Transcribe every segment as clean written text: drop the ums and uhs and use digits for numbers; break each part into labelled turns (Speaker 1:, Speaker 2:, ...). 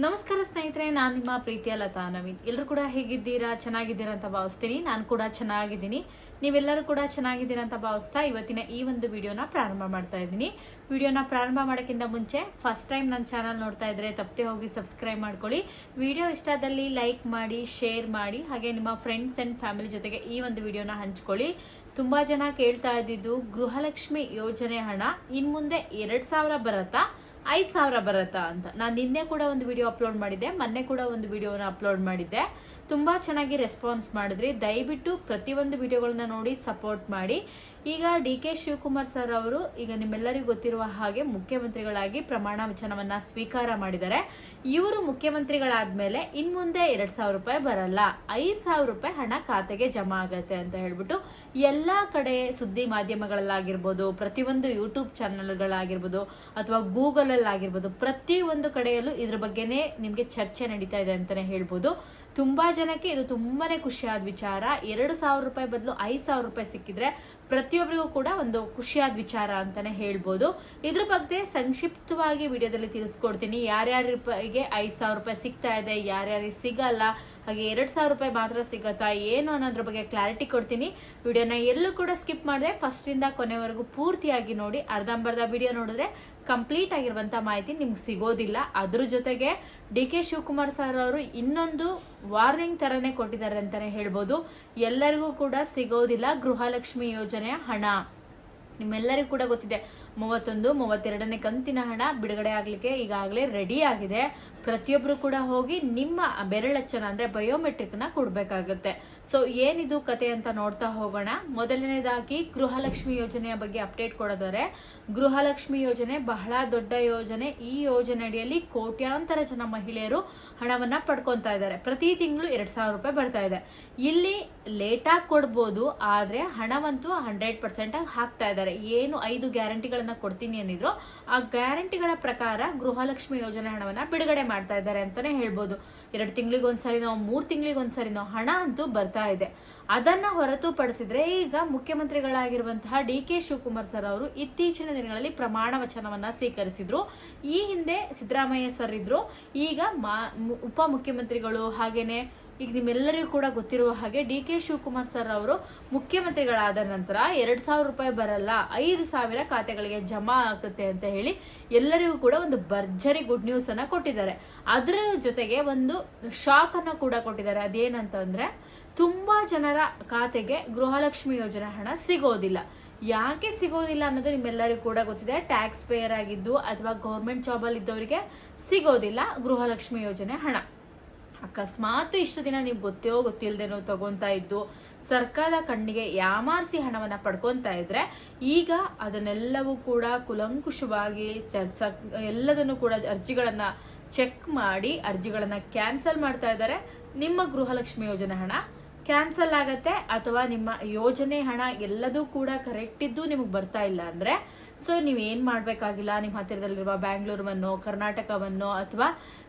Speaker 1: ನಮಸ್ಕಾರ ಸ್ನೇಹಿತರೆ, ನಾನು ನಿಮ್ಮ ಪ್ರೀತಿಯ ಲತಾ ನವೀನ್. ಎಲ್ಲರೂ ಕೂಡ ಹೇಗಿದ್ದೀರಾ? ಚೆನ್ನಾಗಿದ್ದೀರಾ ಅಂತ ಭಾವಿಸ್ತೀನಿ. ನಾನು ಕೂಡ ಚೆನ್ನಾಗಿದ್ದೀನಿ. ನೀವೆಲ್ಲರೂ ಕೂಡ ಚೆನ್ನಾಗಿದ್ದೀರಾ ಅಂತ ಭಾವಿಸ್ತಾ ಇವತ್ತಿನ ಈ ಒಂದು ವಿಡಿಯೋನ ಪ್ರಾರಂಭ ಮಾಡ್ತಾ ಇದ್ದೀನಿ. ವಿಡಿಯೋನ ಪ್ರಾರಂಭ ಮಾಡೋಕ್ಕಿಂತ ಮುಂಚೆ ಫಸ್ಟ್ ಟೈಮ್ ನನ್ನ ಚಾನಲ್ ನೋಡ್ತಾ ಇದ್ರೆ ತಪ್ಪದೆ ಹೋಗಿ ಸಬ್ಸ್ಕ್ರೈಬ್ ಮಾಡ್ಕೊಳ್ಳಿ. ವಿಡಿಯೋ ಇಷ್ಟದಲ್ಲಿ ಲೈಕ್ ಮಾಡಿ, ಶೇರ್ ಮಾಡಿ, ಹಾಗೆ ನಿಮ್ಮ ಫ್ರೆಂಡ್ಸ್ ಅಂಡ್ ಫ್ಯಾಮಿಲಿ ಜೊತೆಗೆ ಈ ಒಂದು ವಿಡಿಯೋನ ಹಂಚ್ಕೊಳ್ಳಿ. ತುಂಬಾ ಜನ ಕೇಳ್ತಾ ಇದ್ದಿದ್ದು ಗೃಹಲಕ್ಷ್ಮಿ ಯೋಜನೆ ಹಣ ಇನ್ ಮುಂದೆ 2,000 ಬರತ್ತಾ 5,000 ಬರತ್ತಾ ಅಂತ. ನಾನು ನಿನ್ನೆ ಕೂಡ ಒಂದು ವಿಡಿಯೋ ಅಪ್ಲೋಡ್ ಮಾಡಿದ್ದೆ, ಮೊನ್ನೆ ಕೂಡ ಒಂದು ವಿಡಿಯೋನ ಅಪ್ಲೋಡ್ ಮಾಡಿದ್ದೆ. ತುಂಬಾ ಚೆನ್ನಾಗಿ ರೆಸ್ಪಾನ್ಸ್ ಮಾಡಿದ್ರಿ. ದಯವಿಟ್ಟು ಪ್ರತಿಯೊಂದು ವಿಡಿಯೋಗಳನ್ನ ನೋಡಿ ಸಪೋರ್ಟ್ ಮಾಡಿ. ಈಗ DK ಶಿವಕುಮಾರ್ ಸರ್ ಅವರು ಈಗ ನಿಮ್ಮೆಲ್ಲರಿಗೂ ಗೊತ್ತಿರುವ ಹಾಗೆ ಮುಖ್ಯಮಂತ್ರಿಗಳಾಗಿ ಪ್ರಮಾಣ ವಚನವನ್ನ ಸ್ವೀಕಾರ ಮಾಡಿದ್ದಾರೆ. ಇವರು ಮುಖ್ಯಮಂತ್ರಿಗಳಾದ್ಮೇಲೆ ಇನ್ ಮುಂದೆ 2,000 ರೂಪಾಯಿ ಬರಲ್ಲ, 5,000 ರೂಪಾಯಿ ಹಣ ಖಾತೆಗೆ ಜಮಾ ಆಗತ್ತೆ ಅಂತ ಹೇಳ್ಬಿಟ್ಟು ಎಲ್ಲಾ ಕಡೆ ಸುದ್ದಿ ಮಾಧ್ಯಮಗಳಲ್ಲಾಗಿರ್ಬೋದು, ಪ್ರತಿಯೊಂದು ಯೂಟ್ಯೂಬ್ ಚಾನೆಲ್ಗಳಾಗಿರ್ಬೋದು ಅಥವಾ ಗೂಗಲ್ ಅಲ್ಲಿ ಆಗಿರ್ಬೋದು, ಪ್ರತಿ ಒಂದು ಕಡೆಯಲ್ಲೂ ಇದ್ರ ಬಗ್ಗೆನೇ ನಿಮ್ಗೆ ಚರ್ಚೆ ನಡೀತಾ ಇದೆ ಅಂತಾನೆ ಹೇಳ್ಬೋದು. ತುಂಬಾ ಜನಕ್ಕೆ ಇದು ತುಂಬಾನೇ ಖುಷಿಯಾದ ವಿಚಾರ. 2,000 ರೂಪಾಯಿ ಬದಲು 5,000 ರೂಪಾಯಿ ಸಿಕ್ಕಿದ್ರೆ ಪ್ರತಿಯೊಬ್ಬರಿಗೂ ಕೂಡ ಒಂದು ಖುಷಿಯಾದ ವಿಚಾರ ಅಂತಾನೆ ಹೇಳ್ಬೋದು. ಇದ್ರ ಬಗ್ಗೆ ಸಂಕ್ಷಿಪ್ತವಾಗಿ ವಿಡಿಯೋದಲ್ಲಿ ತಿಳಿಸ್ಕೊಡ್ತೀನಿ. ಯಾರ್ಯಾರಿಗೆ 5,000 ರೂಪಾಯಿ ಸಿಗ್ತಾ ಇದೆ, ಯಾರ್ಯಾರಿಗೆ ಸಿಗಲ್ಲ, ಹಾಗೆ 2,000 ರೂಪಾಯಿ ಮಾತ್ರ ಸಿಗತ್ತಾ ಏನು ಅನ್ನೋದ್ರ ಬಗ್ಗೆ ಕ್ಲಾರಿಟಿ ಕೊಡ್ತೀನಿ. ವಿಡಿಯೋನ ಎಲ್ಲೂ ಕೂಡ ಸ್ಕಿಪ್ ಮಾಡಿದ್ರೆ ಫಸ್ಟ್ ಇಂದ ಕೊನೆವರೆಗೂ ಪೂರ್ತಿಯಾಗಿ ನೋಡಿ. ಅರ್ಧಂಬರ್ಧ ವಿಡಿಯೋ ನೋಡಿದ್ರೆ ಕಂಪ್ಲೀಟ್ ಆಗಿರುವಂತ ಮಾಹಿತಿ ನಿಮ್ಗೆ ಸಿಗೋದಿಲ್ಲ. ಅದ್ರ ಜೊತೆಗೆ DK ಶಿವಕುಮಾರ್ ಸರ್ ಅವರು ಇನ್ನೊಂದು ವಾರ್ನಿಂಗ್ ತರನೇ ಕೊಟ್ಟಿದ್ದಾರೆ ಅಂತಾನೆ ಹೇಳ್ಬೋದು. ಎಲ್ಲರಿಗೂ ಕೂಡ ಸಿಗೋದಿಲ್ಲ ಗೃಹಲಕ್ಷ್ಮಿ ಯೋಜನೆಯ ಹಣ. ನಿಮ್ಮೆಲ್ಲರಿಗೂ ಕೂಡ ಗೊತ್ತಿದೆ, 31, 32ನೇ ಕಂತಿನ ಹಣ ಬಿಡುಗಡೆ ಆಗ್ಲಿಕ್ಕೆ ಈಗಾಗಲೇ ರೆಡಿ ಆಗಿದೆ. ಪ್ರತಿಯೊಬ್ರು ಕೂಡ ಹೋಗಿ ನಿಮ್ಮ ಬೆರಳಚ್ಚನ ಅಂದ್ರೆ ಬಯೋಮೆಟ್ರಿಕ್ ನ ಕೊಡ್ಬೇಕಾಗತ್ತೆ. ಸೊ ಏನಿದು ಕತೆ ಅಂತ ನೋಡ್ತಾ ಹೋಗೋಣ. ಮೊದಲನೇದಾಗಿ ಗೃಹಲಕ್ಷ್ಮಿ ಯೋಜನೆಯ ಬಗ್ಗೆ ಅಪ್ಡೇಟ್ ಕೊಡೋದಾರೆ, ಗೃಹಲಕ್ಷ್ಮಿ ಯೋಜನೆ ಬಹಳ ದೊಡ್ಡ ಯೋಜನೆ. ಈ ಯೋಜನೆ ಅಡಿಯಲ್ಲಿ ಕೋಟ್ಯಾಂತರ ಜನ ಮಹಿಳೆಯರು ಹಣವನ್ನ ಪಡ್ಕೊಂತಾ ಇದ್ದಾರೆ. ಪ್ರತಿ ತಿಂಗಳು 2,000 ರೂಪಾಯಿ ಬರ್ತಾ ಇದೆ. ಇಲ್ಲಿ ಲೇಟ್ ಆಗಿ ಕೊಡ್ಬೋದು, ಆದ್ರೆ ಹಣವಂತೂ 100% ಆಗಿ ಹಾಕ್ತಾ ಇದ್ದಾರೆ. ಏನು 5 ಗ್ಯಾರಂಟಿಗಳನ್ನ ಕೊಡ್ತೀನಿ ಅನ್ನಿದ್ರು, ಆ ಗ್ಯಾರಂಟಿಗಳ ಪ್ರಕಾರ ಗೃಹಲಕ್ಷ್ಮಿ ಯೋಜನೆ ಹಣವನ್ನ ಬಿಡುಗಡೆ ಮಾಡ್ತಾ ಇದ್ದಾರೆ ಅಂತಾನೆ ಹೇಳ್ಬೋದು. 2 ತಿಂಗಳಿಗೊಂದ್ಸರಿನೋ 3 ತಿಂಗಳಿಗೊಂದ್ಸರಿನೋ ಹಣ ಅಂತೂ ಬರ್ತಾ ಇದೆ. ಅದನ್ನ ಹೊರತುಪಡಿಸಿದ್ರೆ ಈಗ ಮುಖ್ಯಮಂತ್ರಿಗಳಾಗಿರುವಂತಹ DK ಶಿವಕುಮಾರ್ ಸರ್ ಅವರು ಇತ್ತೀಚಿನ ದಿನಗಳಲ್ಲಿ ಪ್ರಮಾಣ ವಚನವನ್ನ ಸ್ವೀಕರಿಸಿದ್ರು. ಈ ಹಿಂದೆ ಸಿದ್ದರಾಮಯ್ಯ ಸರ್ ಇದ್ರು, ಈಗ ಉಪ ಮುಖ್ಯಮಂತ್ರಿಗಳು, ಹಾಗೇನೆ ಈಗ ನಿಮ್ಮೆಲ್ಲರಿಗೂ ಕೂಡ ಗೊತ್ತಿರುವ ಹಾಗೆ DK ಶಿವಕುಮಾರ್ ಸರ್ ಅವರು ಮುಖ್ಯಮಂತ್ರಿಗಳಾದ ನಂತರ 2,000 ರೂಪಾಯಿ ಬರಲ್ಲ, 5,000 ಖಾತೆಗಳಿಗೆ ಜಮಾ ಆಗುತ್ತೆ ಅಂತ ಹೇಳಿ ಎಲ್ಲರಿಗೂ ಕೂಡ ಒಂದು ಭರ್ಜರಿ ಗುಡ್ ನ್ಯೂಸ್ ಅನ್ನ ಕೊಟ್ಟಿದ್ದಾರೆ. ಅದರ ಜೊತೆಗೆ ಒಂದು ಶಾಕ್ ಅನ್ನ ಕೂಡ ಕೊಟ್ಟಿದ್ದಾರೆ. ಅದೇನಂತಂದ್ರೆ ತುಂಬಾ ಜನರ ಖಾತೆಗೆ ಗೃಹಲಕ್ಷ್ಮಿ ಯೋಜನೆ ಹಣ ಸಿಗೋದಿಲ್ಲ. ಯಾಕೆ ಸಿಗೋದಿಲ್ಲ ಅನ್ನೋದು ನಿಮ್ಮೆಲ್ಲರಿಗೂ ಕೂಡ ಗೊತ್ತಿದೆ. ಟ್ಯಾಕ್ಸ್ ಪೇಯರ್ ಆಗಿದ್ದು ಅಥವಾ ಗೌರ್ಮೆಂಟ್ ಜಾಬ್ ಅಲ್ಲಿ ಇದ್ದವರಿಗೆ ಸಿಗೋದಿಲ್ಲ ಗೃಹಲಕ್ಷ್ಮಿ ಯೋಜನೆ ಹಣ. ಅಕಸ್ಮಾತ್ ಇಷ್ಟು ದಿನ ನೀವು ಗೊತ್ತಿಲ್ದೇನೋ ತಗೊಂತಾ ಇದ್ದು ಸರ್ಕಾರದ ಕಣ್ಣಿಗೆ ಯಾಮಾರಿಸಿ ಹಣವನ್ನ ಪಡ್ಕೊಂತಾ ಇದ್ರೆ, ಈಗ ಅದನ್ನೆಲ್ಲವೂ ಕೂಡ ಕುಲಂಕುಷವಾಗಿ ಎಲ್ಲದನ್ನು ಕೂಡ ಅರ್ಜಿಗಳನ್ನ ಚೆಕ್ ಮಾಡಿ ಅರ್ಜಿಗಳನ್ನ ಕ್ಯಾನ್ಸಲ್ ಮಾಡ್ತಾ ಇದ್ದಾರೆ. ನಿಮ್ಮ ಗೃಹಲಕ್ಷ್ಮಿ ಯೋಜನೆ ಹಣ ಕ್ಯಾನ್ಸಲ್ ಆಗತ್ತೆ, ಅಥವಾ ನಿಮ್ಮ ಯೋಜನೆ ಹಣ ಎಲ್ಲದೂ ಕೂಡ ಕರೆಕ್ಟ್ ಇದ್ದು ನಿಮಗೆ ಬರ್ತಾ ಇಲ್ಲ ಅಂದ್ರೆ, ಸೊ ನೀವ್ ಏನ್ ಮಾಡ್ಬೇಕಾಗಿಲ್ಲ, ನಿಮ್ ಹತ್ತಿರದಲ್ಲಿರುವ ಬ್ಯಾಂಗ್ಳೂರ್ವನ್ನೋ ಕರ್ನಾಟಕವನ್ನೋ ಅಥವಾ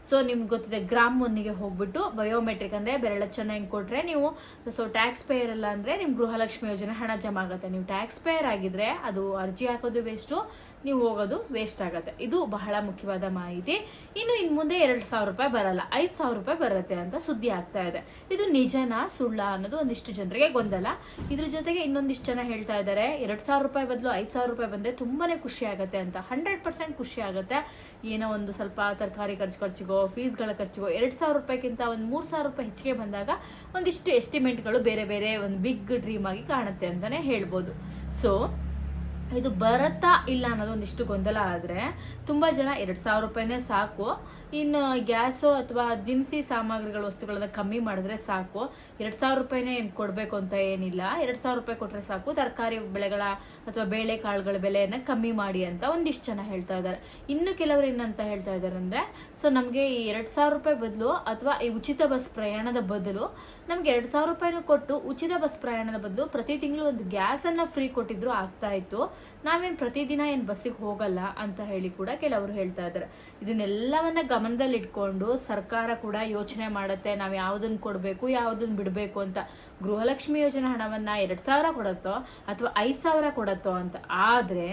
Speaker 1: ಸೊ ನಿಮ್ಗೆ ಗೊತ್ತಿದೆ ಗ್ರಾಮ್ ಒಂದಿಗೆ ಹೋಗ್ಬಿಟ್ಟು ಬಯೋಮೆಟ್ರಿಕ್ ಅಂದ್ರೆ ಬೆರಳಚ್ಚನ್ನ ಹೆಂಗ್ ಕೊಟ್ರೆ ನೀವು ಸೊ ಟ್ಯಾಕ್ಸ್ ಪೇಯರ್ ಅಲ್ಲ ಅಂದ್ರೆ ನಿಮ್ ಗೃಹಲಕ್ಷ್ಮಿ ಯೋಜನೆ ಹಣ ಜಮಾ ಆಗತ್ತೆ. ನೀವು ಟ್ಯಾಕ್ಸ್ ಪೇಯರ್ ಆಗಿದ್ರೆ ಅದು ಅರ್ಜಿ ಹಾಕೋದು ವೇಸ್ಟ್, ನೀವು ಹೋಗೋದು ವೇಸ್ಟ್ ಆಗತ್ತೆ. ಇದು ಬಹಳ ಮುಖ್ಯವಾದ ಮಾಹಿತಿ. ಇನ್ನು ಇನ್ ಮುಂದೆ 2,000 ರೂಪಾಯಿ ಬರಲ್ಲ, 5,000 ರೂಪಾಯಿ ಬರುತ್ತೆ ಅಂತ ಸುದ್ದಿ ಆಗ್ತಾ ಇದೆ. ಇದು ನಿಜನಾ ಸುಳ್ಳ ಅನ್ನೋದು ಒಂದಿಷ್ಟು ಜನರಿಗೆ ಗೊಂದಲ. ಇದ್ರ ಜೊತೆಗೆ ಇನ್ನೊಂದಿಷ್ಟು ಜನ ಹೇಳ್ತಾ ಇದ್ದಾರೆ 2,000 ರೂಪಾಯಿ ಬದಲು 5,000 ರೂಪಾಯಿ ಬಂದ್ರೆ ತುಂಬಾನೇ ಖುಷಿ ಆಗತ್ತೆ ಅಂತ. 100% ಖುಷಿ ಆಗತ್ತೆ. ಏನೋ ಒಂದು ಸ್ವಲ್ಪ ತರಕಾರಿ ಖರ್ಚಿಗೋ ಫೀಸ್ಗಳ ಖರ್ಚಿಗೋ 2,000 ರೂಪಾಯಿಗಿಂತ ಒಂದು 3,000 ರೂಪಾಯಿ ಹೆಚ್ಚಿಗೆ ಬಂದಾಗ ಒಂದಿಷ್ಟು ಎಸ್ಟಿಮೇಟ್ಗಳು ಬೇರೆ ಬೇರೆ ಒಂದು ಬಿಗ್ ಡ್ರೀಮ್ ಆಗಿ ಕಾಣುತ್ತೆ ಅಂತಾನೆ ಹೇಳ್ಬೋದು. ಸೊ ಇದು ಬರತ್ತಾ ಇಲ್ಲ ಅನ್ನೋದು ಒಂದಿಷ್ಟು ಗೊಂದಲ ಆದ್ರೆ, ತುಂಬಾ ಜನ 2,000 ರೂಪಾಯಿನೇ ಸಾಕು, ಇನ್ನು ಗ್ಯಾಸು ಅಥವಾ ದಿನಸಿ ಸಾಮಗ್ರಿಗಳ ವಸ್ತುಗಳನ್ನ ಕಮ್ಮಿ ಮಾಡಿದ್ರೆ ಸಾಕು, 2,000 ರೂಪಾಯಿನೇ ಕೊಡ್ಬೇಕು ಅಂತ ಏನಿಲ್ಲ, 2,000 ರೂಪಾಯಿ ಕೊಟ್ರೆ ಸಾಕು, ತರಕಾರಿ ಬೆಳೆಗಳ ಅಥವಾ ಬೇಳೆ ಕಾಳುಗಳ ಬೆಲೆಯನ್ನ ಕಮ್ಮಿ ಮಾಡಿ ಅಂತ ಒಂದಿಷ್ಟು ಜನ ಹೇಳ್ತಾ ಇದ್ದಾರೆ. ಇನ್ನು ಕೆಲವರು ಏನಂತ ಹೇಳ್ತಾ ಇದ್ದಾರೆ ಅಂದ್ರೆ, ಸೊ ನಮ್ಗೆ ಈ 2,000 ರೂಪಾಯಿ ಬದಲು ಅಥವಾ ಈ ಉಚಿತ ಬಸ್ ಪ್ರಯಾಣದ ಬದಲು ನಮ್ಗೆ 2,000 ರೂಪಾಯಿನೂ ಕೊಟ್ಟು ಉಚಿತ ಬಸ್ ಪ್ರಯಾಣದ ಬದಲು ಪ್ರತಿ ತಿಂಗಳು ಒಂದು ಗ್ಯಾಸ್ ಅನ್ನ ಫ್ರೀ ಕೊಟ್ಟಿದ್ರು ಆಗ್ತಾ ಇತ್ತು. ನಾವೇನು ಪ್ರತಿದಿನ ಏನು ಬಸ್ಸಿಗೆ ಹೋಗಲ್ಲ ಅಂತ ಹೇಳಿ ಕೂಡ ಕೆಲವರು ಹೇಳ್ತಾ ಇದ್ದಾರೆ. ಇದನ್ನೆಲ್ಲವನ್ನ ಗಮನದಲ್ಲಿ ಇಟ್ಕೊಂಡು ಸರ್ಕಾರ ಕೂಡ ಯೋಚನೆ ಮಾಡುತ್ತೆ ನಾವು ಯಾವುದನ್ನು ಕೊಡಬೇಕು ಯಾವುದನ್ನು ಬಿಡಬೇಕು ಅಂತ. ಗೃಹಲಕ್ಷ್ಮಿ ಯೋಜನೆ ಹಣವನ್ನ 2,000 ಕೊಡತ್ತೋ ಅಥವಾ 5,000 ಕೊಡತ್ತೋ ಅಂತ. ಆದ್ರೆ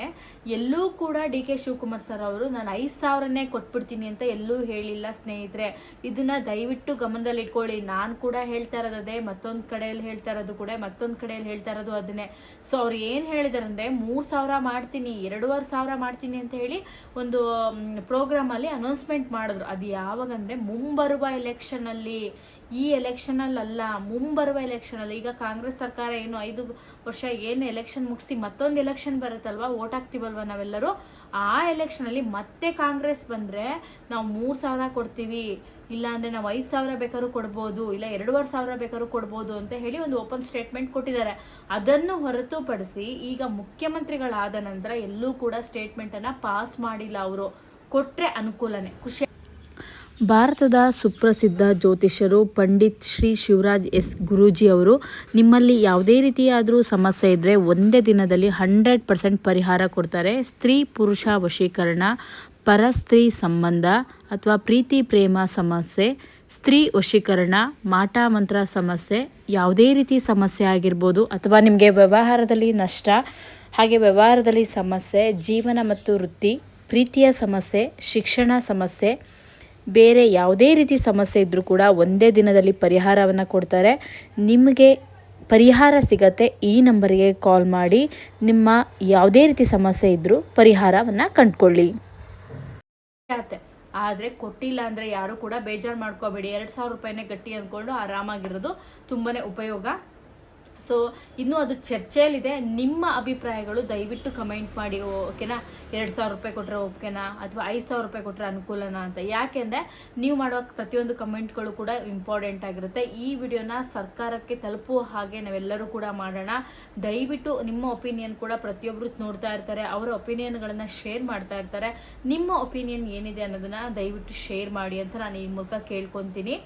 Speaker 1: ಎಲ್ಲೂ ಕೂಡ ಡಿ.ಕೆ. ಶಿವಕುಮಾರ್ ಸರ್ ಅವರು ನಾನು 5,000ನೇ ಕೊಟ್ಬಿಡ್ತೀನಿ ಅಂತ ಎಲ್ಲೂ ಹೇಳಿಲ್ಲ ಸ್ನೇಹಿತರೆ. ಇದನ್ನ ದಯವಿಟ್ಟು ಗಮನದಲ್ಲಿ ಇಟ್ಕೊಳ್ಳಿ. ನಾನು ಕೂಡ ಹೇಳ್ತಾ ಇರೋದೇ, ಮತ್ತೊಂದು ಕಡೆಯಲ್ಲಿ ಹೇಳ್ತಾ ಇರೋದು ಕೂಡ ಮತ್ತೊಂದು ಕಡೆಯಲ್ಲಿ ಹೇಳ್ತಾ ಇರೋದು ಅದನ್ನೇ. ಸೊ ಅವ್ರು ಏನ್ ಹೇಳಿದಾರೆ ಅಂದ್ರೆ 3,000 ಮಾಡ್ತೀನಿ, 2,500 ಮಾಡ್ತೀನಿ ಅಂತ ಹೇಳಿ ಒಂದು ಪ್ರೋಗ್ರಾಮ್ ಅಲ್ಲಿ ಅನೌನ್ಸ್ಮೆಂಟ್ ಮಾಡಿದ್ರು. ಅದು ಯಾವಾಗಂದ್ರೆ ಮುಂಬರುವ ಎಲೆಕ್ಷನ್ ಅಲ್ಲಿ, ಈ ಎಲೆಕ್ಷನ್ ಅಲ್ಲ, ಮುಂಬರುವ ಎಲೆಕ್ಷನ್ ಅಲ್ಲಿ. ಈಗ ಕಾಂಗ್ರೆಸ್ ಸರ್ಕಾರ ಏನು 5 ವರ್ಷ ಏನು ಎಲೆಕ್ಷನ್ ಮುಗಿಸಿ ಮತ್ತೊಂದು ಎಲೆಕ್ಷನ್ ಬರುತ್ತಲ್ವಾ, ವೋಟ್ ಹಾಕ್ತಿವಲ್ವಾ ನಾವೆಲ್ಲರೂ, ಆ ಎಲೆಕ್ಷನ್ ಅಲ್ಲಿ ಮತ್ತೆ ಕಾಂಗ್ರೆಸ್ ಬಂದ್ರೆ ನಾವು 3,000 ಕೊಡ್ತೀವಿ, ಇಲ್ಲ ಅಂದ್ರೆ ನಾವು 5,000 ಬೇಕಾದ್ರೂ ಕೊಡ್ಬೋದು, ಇಲ್ಲ 2,500 ಬೇಕಾದ್ರೂ ಕೊಡ್ಬೋದು ಅಂತ ಹೇಳಿ ಒಂದು ಓಪನ್ ಸ್ಟೇಟ್ಮೆಂಟ್ ಕೊಟ್ಟಿದ್ದಾರೆ. ಅದನ್ನು ಹೊರತುಪಡಿಸಿ ಈಗ ಮುಖ್ಯಮಂತ್ರಿಗಳಾದ ನಂತರ ಎಲ್ಲೂ ಕೂಡ ಸ್ಟೇಟ್ಮೆಂಟ್ ಅನ್ನ ಪಾಸ್ ಮಾಡಿಲ್ಲ. ಅವರು ಕೊಟ್ರೆ ಅನುಕೂಲನೇ, ಖುಷಿ.
Speaker 2: ಭಾರತದ ಸುಪ್ರಸಿದ್ಧ ಜ್ಯೋತಿಷ್ಯರು ಪಂಡಿತ್ ಶ್ರೀ ಶಿವರಾಜ್ ಎಸ್ ಗುರೂಜಿ ಅವರು ನಿಮ್ಮಲ್ಲಿ ಯಾವುದೇ ರೀತಿಯಾದರೂ ಸಮಸ್ಯೆ ಇದ್ದರೆ ಒಂದೇ ದಿನದಲ್ಲಿ 100% ಪರಿಹಾರ ಕೊಡ್ತಾರೆ. ಸ್ತ್ರೀ ಪುರುಷ ವಶೀಕರಣ, ಪರಸ್ತ್ರೀ ಸಂಬಂಧ ಅಥವಾ ಪ್ರೀತಿ ಪ್ರೇಮ ಸಮಸ್ಯೆ, ಸ್ತ್ರೀ ವಶೀಕರಣ, ಮಾಟ ಮಂತ್ರ ಸಮಸ್ಯೆ, ಯಾವುದೇ ರೀತಿ ಸಮಸ್ಯೆ ಆಗಿರ್ಬೋದು, ಅಥವಾ ನಿಮಗೆ ವ್ಯವಹಾರದಲ್ಲಿ ನಷ್ಟ, ಹಾಗೆ ವ್ಯವಹಾರದಲ್ಲಿ ಸಮಸ್ಯೆ, ಜೀವನ ಮತ್ತು ವೃತ್ತಿ, ಪ್ರೀತಿಯ ಸಮಸ್ಯೆ, ಶಿಕ್ಷಣ ಸಮಸ್ಯೆ, ಬೇರೆ ಯಾವುದೇ ರೀತಿ ಸಮಸ್ಯೆ ಇದ್ದರೂ ಕೂಡ ಒಂದೇ ದಿನದಲ್ಲಿ ಪರಿಹಾರವನ್ನು ಕೊಡ್ತಾರೆ. ನಿಮಗೆ ಪರಿಹಾರ ಸಿಗತ್ತೆ. ಈ ನಂಬರಿಗೆ ಕಾಲ್ ಮಾಡಿ ನಿಮ್ಮ ಯಾವುದೇ ರೀತಿ ಸಮಸ್ಯೆ ಇದ್ದರೂ ಪರಿಹಾರವನ್ನು ಕಂಡುಕೊಳ್ಳಿ.
Speaker 1: ಆದ್ರೆ ಕೊಟ್ಟಿಲ್ಲ ಅಂದ್ರೆ ಯಾರು ಕೂಡ ಬೇಜಾರು ಮಾಡ್ಕೋಬೇಡಿ. 2,000 ರೂಪಾಯಿನೇ ಗಟ್ಟಿ ಅಂದ್ಕೊಂಡು ಆರಾಮಾಗಿರೋದು ತುಂಬಾನೇ ಉಪಯೋಗ. ಸೊ ಇನ್ನೂ ಅದು ಚರ್ಚೆಯಲ್ಲಿದೆ. ನಿಮ್ಮ ಅಭಿಪ್ರಾಯಗಳು ದಯವಿಟ್ಟು ಕಮೆಂಟ್ ಮಾಡಿ, ಓಕೆನಾ? 2,000 ರೂಪಾಯಿ ಕೊಟ್ಟರೆ ಓಕೆನಾ ಅಥವಾ 5,000 ರೂಪಾಯಿ ಕೊಟ್ಟರೆ ಅನುಕೂಲನಾ ಅಂತ. ಯಾಕೆಂದ್ರೆ ನೀವು ಮಾಡುವ ಪ್ರತಿಯೊಂದು ಕಮೆಂಟ್ಗಳು ಕೂಡ ಇಂಪಾರ್ಟೆಂಟ್ ಆಗಿರುತ್ತೆ. ಈ ವಿಡಿಯೋನ ಸರ್ಕಾರಕ್ಕೆ ತಲುಪುವ ಹಾಗೆ ನಾವೆಲ್ಲರೂ ಕೂಡ ಮಾಡೋಣ. ದಯವಿಟ್ಟು ನಿಮ್ಮ ಒಪಿನಿಯನ್ ಕೂಡ ಪ್ರತಿಯೊಬ್ಬರು ನೋಡ್ತಾ ಇರ್ತಾರೆ, ಅವರ ಒಪಿನಿಯನ್ಗಳನ್ನ ಶೇರ್ ಮಾಡ್ತಾ ಇರ್ತಾರೆ. ನಿಮ್ಮ ಒಪಿನಿಯನ್ ಏನಿದೆ ಅನ್ನೋದನ್ನ ದಯವಿಟ್ಟು ಶೇರ್ ಮಾಡಿ ಅಂತ ನಾನು ಈ ಮೂಲಕ ಕೇಳ್ಕೊತೀನಿ.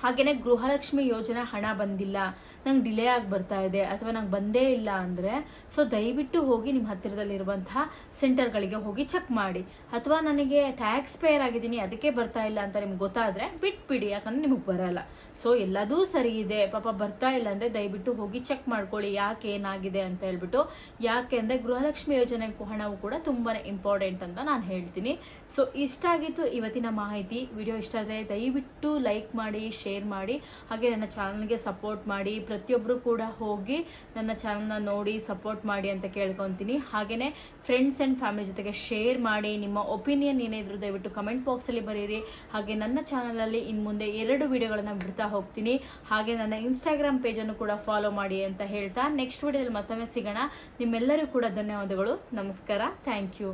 Speaker 1: ಹಾಗೇನೆ ಗೃಹಲಕ್ಷ್ಮಿ ಯೋಜನೆ ಹಣ ಬಂದಿಲ್ಲ, ನಂಗೆ ಡಿಲೇ ಆಗಿ ಬರ್ತಾ ಇದೆ ಅಥವಾ ನಂಗೆ ಬಂದೇ ಇಲ್ಲ ಅಂದರೆ ಸೊ ದಯವಿಟ್ಟು ಹೋಗಿ ನಿಮ್ಮ ಹತ್ತಿರದಲ್ಲಿರುವಂತಹ ಸೆಂಟರ್ಗಳಿಗೆ ಹೋಗಿ ಚೆಕ್ ಮಾಡಿ. ಅಥವಾ ನನಗೆ ಟ್ಯಾಕ್ಸ್ ಪೇಯರ್ ಆಗಿದ್ದೀನಿ ಅದಕ್ಕೆ ಬರ್ತಾ ಇಲ್ಲ ಅಂತ ನಿಮ್ಗೆ ಗೊತ್ತಾದರೆ ಬಿಟ್ಬಿಡಿ, ಯಾಕಂದ್ರೆ ನಿಮಗೆ ಬರಲ್ಲ. ಸೊ ಎಲ್ಲದೂ ಸರಿ ಇದೆ, ಪಾಪ ಬರ್ತಾ ಇಲ್ಲ ಅಂದರೆ ದಯವಿಟ್ಟು ಹೋಗಿ ಚೆಕ್ ಮಾಡ್ಕೊಳ್ಳಿ ಯಾಕೆ ಏನಾಗಿದೆ ಅಂತ ಹೇಳ್ಬಿಟ್ಟು. ಯಾಕೆ ಅಂದರೆ ಗೃಹಲಕ್ಷ್ಮಿ ಯೋಜನೆ ಹಣವು ಕೂಡ ತುಂಬಾ ಇಂಪಾರ್ಟೆಂಟ್ ಅಂತ ನಾನು ಹೇಳ್ತೀನಿ. ಸೊ ಇಷ್ಟ ಆಗಿತ್ತು ಇವತ್ತಿನ ಮಾಹಿತಿ. ವಿಡಿಯೋ ಇಷ್ಟ ಆದರೆ ದಯವಿಟ್ಟು ಲೈಕ್ ಮಾಡಿ, ಶೇರ್ ಮಾಡಿ, ಹಾಗೆ ನನ್ನ ಚಾನಲ್ಗೆ ಸಪೋರ್ಟ್ ಮಾಡಿ. ಪ್ರತಿಯೊಬ್ಬರು ಕೂಡ ಹೋಗಿ ನನ್ನ ಚಾನಲ್ನ ನೋಡಿ ಸಪೋರ್ಟ್ ಮಾಡಿ ಅಂತ ಕೇಳ್ಕೊತೀನಿ. ಹಾಗೆಯೇ ಫ್ರೆಂಡ್ಸ್ ಆ್ಯಂಡ್ ಫ್ಯಾಮಿಲಿ ಜೊತೆಗೆ ಶೇರ್ ಮಾಡಿ. ನಿಮ್ಮ ಒಪಿನಿಯನ್ ಏನಿದ್ರು ದಯವಿಟ್ಟು ಕಮೆಂಟ್ ಬಾಕ್ಸಲ್ಲಿ ಬರೀರಿ. ಹಾಗೆ ನನ್ನ ಚಾನಲಲ್ಲಿ ಇನ್ನು ಮುಂದೆ 2 ವಿಡಿಯೋಗಳನ್ನು ಬಿಡ್ತಾ ಹೋಗ್ತೀನಿ. ಹಾಗೆ ನನ್ನ ಇನ್ಸ್ಟಾಗ್ರಾಮ್ ಪೇಜನ್ನು ಕೂಡ ಫಾಲೋ ಮಾಡಿ ಅಂತ ಹೇಳ್ತಾ ನೆಕ್ಸ್ಟ್ ವಿಡಿಯೋದಲ್ಲಿ ಮತ್ತೊಮ್ಮೆ ಸಿಗೋಣ. ನಿಮ್ಮೆಲ್ಲರಿಗೂ ಕೂಡ ಧನ್ಯವಾದಗಳು. ನಮಸ್ಕಾರ. Thank you.